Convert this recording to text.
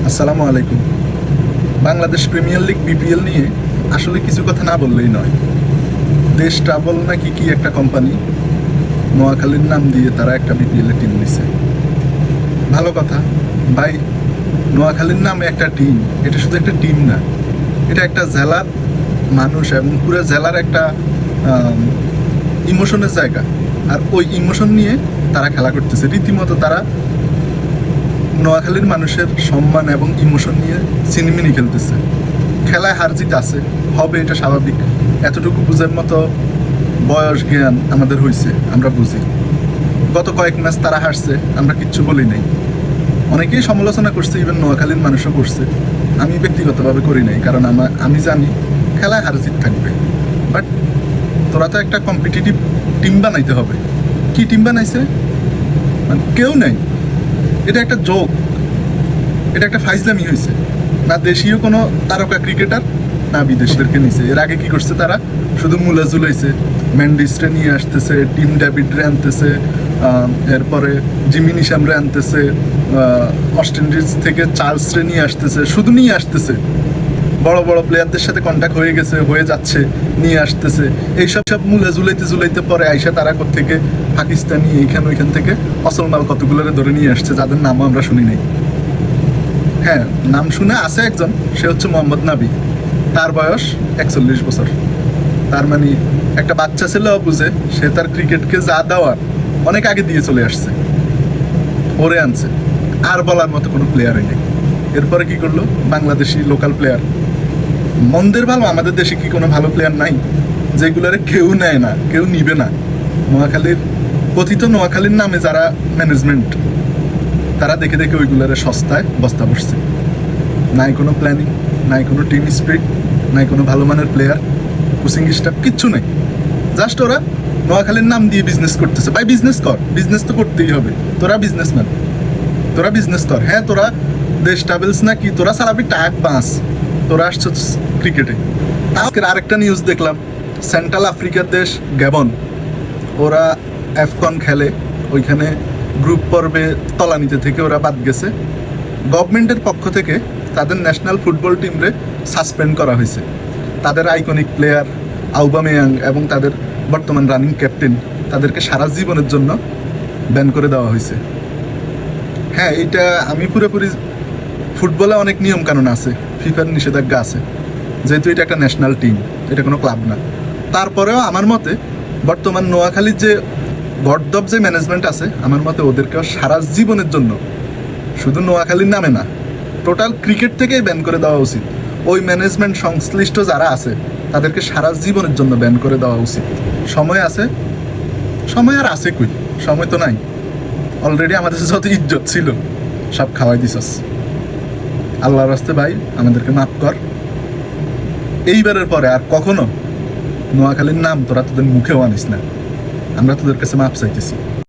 আসসালামু আলাইকুম। Bangladesh premier league BPL নিয়ে আসলে কিছু কথা না বললেই নয়। দেশ ট্রাভেল নাকি কি একটা কোম্পানি নোয়াখালীর নাম দিয়ে তারা একটা বিপিএল টিম নিছে। ভালো কথা ভাই, নোয়াখালীর নামে একটা টিম, এটা শুধু একটা টিম না, এটা একটা জেলার মানুষ এবং পুরো জেলার একটা ইমোশনের জায়গা। আর ওই ইমোশন নিয়ে তারা খেলা করতেছে, রীতিমতো তারা নোয়াখালীর মানুষের সম্মান এবং ইমোশন নিয়ে চিনিমিনি খেলতেছে। খেলায় হার জিত আছে, হবে, এটা স্বাভাবিক। এতটুকু বুঝার মতো বয়স জ্ঞান আমাদের হয়েছে, আমরা বুঝি। গত কয়েক ম্যাচ তারা হারছে, আমরা কিচ্ছু বলি নাই। অনেকেই সমালোচনা করছে, ইভেন নোয়াখালীর মানুষও করছে। আমি ব্যক্তিগতভাবে করি নাই, কারণ আমি জানি খেলায় হার জিত থাকবে। বাট তোরা তো একটা কম্পিটিটিভ টিম বানাইতে হবে। কি টিম বানাইছে? মানে কেউ নেই, এটা একটা জোক, এটা একটা ফাইজলামি হয়েছে। না দেশীয় কোনো তারকা ক্রিকেটার, না বিদেশিদেরকে নিছে। এর আগে কি করছে তারা? শুধু মুলা ঝুলাইছে, ম্যান্ডিসরে নিয়ে আসতেছে, টিম ডেভিডরে আনতেছে, এরপরে জিমি নিশামরে আনতেছে, ওয়েস্ট ইন্ডিজ থেকে চার্লসরে নিয়ে আসতেছে, শুধু নিয়ে আসতেছে। বড় বড় প্লেয়ারদের সাথে কন্ট্যাক্ট হয়ে গেছে, হয়ে যাচ্ছে, নিয়ে আসতেছে। এইসব মুলা ঝুলাইতে পরে আইসা তারা থেকে পাকিস্তানি এইখান ওইখান থেকে অসল মাল কতগুলোরে ধরে নিয়ে আসছে, যাদের নামও আমরা শুনি নাই। হ্যাঁ, নাম শুনে আছে একজন, সে হচ্ছে মোহাম্মদ নাবি। তার বয়স 41 বছর। তার মানে একটা বাচ্চা ছেলেও বুঝে, সে তার ক্রিকেটকে যা দেওয়ার অনেক আগে দিয়ে চলে আসছে, ওরে আনছে। আর বলার মতো কোনো প্লেয়ারই নেই। এরপরে কি করলো? Bangladeshi local player. মন্দের ভালো, আমাদের দেশে কি কোনো ভালো প্লেয়ার নাই যেগুলোরে কেউ নেয় না, কেউ নিবে না? নোয়াখালীর কথিত নোয়াখালীর নামে যারা ম্যানেজমেন্ট, তারা দেখে দেখে ওইগুলোরে সস্তায় বস্তা বসছে। নাই কোনো প্ল্যানিং, নাই কোনো টিম স্পিরিট, নাই কোনো ভালো মানের প্লেয়ার, কোচিং স্টাফ, কিচ্ছু নেই। জাস্ট ওরা নোয়াখালীর নাম দিয়ে বিজনেস করতেছে। ভাই বিজনেস কর, বিজনেস তো করতেই হবে। তোরা বিজনেসম্যান, তোরা বিজনেস কর। হ্যাঁ, তোরা দেশ ট্রাভেলস না কি, তোরা সারাবি টাক বাঁচ, তোরা আসছো ক্রিকেটে। আজকের আরেকটা নিউজ দেখলাম, সেন্ট্রাল আফ্রিকার দেশ গ্যাবন, ওরা এফকন খেলে, ওইখানে গ্রুপ পর্বে তলানিতে থেকে ওরা বাদ গেছে। গভর্নমেন্টের পক্ষ থেকে তাদের ন্যাশনাল ফুটবল টিমরে সাসপেন্ড করা হয়েছে। তাদের আইকনিক প্লেয়ার আউবামেয়াং এবং তাদের বর্তমান রানিং ক্যাপ্টেন, তাদেরকে সারা জীবনের জন্য ব্যান করে দেওয়া হয়েছে। হ্যাঁ, এটা আমি পুরোপুরি, ফুটবলে অনেক নিয়ম কানুন আছে, ফিফার নিষেধাজ্ঞা আছে, যেহেতু এটা একটা ন্যাশনাল টিম, এটা কোনো ক্লাব না। তারপরেও আমার মতে বর্তমান নোয়াখালীর যে গর্দব যে ম্যানেজমেন্ট আছে, আমার মতে ওদেরকেও সারা জীবনের জন্য, শুধু নোয়াখালীর নামে না, টোটাল ক্রিকেট থেকেই ব্যান করে দেওয়া উচিত। ওই ম্যানেজমেন্ট সংশ্লিষ্ট যারা আছে তাদেরকে সারা জীবনের জন্য ব্যান করে দেওয়া উচিত। সময় আছে, সময় আর আছে কই? সময় তো নাই। অলরেডি আমাদের যত ইজ্জত ছিল সব খাওয়াই দিছস। আল্লাহর রাস্তে ভাই, আমাদেরকে মাফ কর। এইবারের পরে আর কখনো নোয়াখালীর নাম তোরা তোদের মুখেও আনিস না। আমরা তোদের কাছে মাপ চাইতেছি।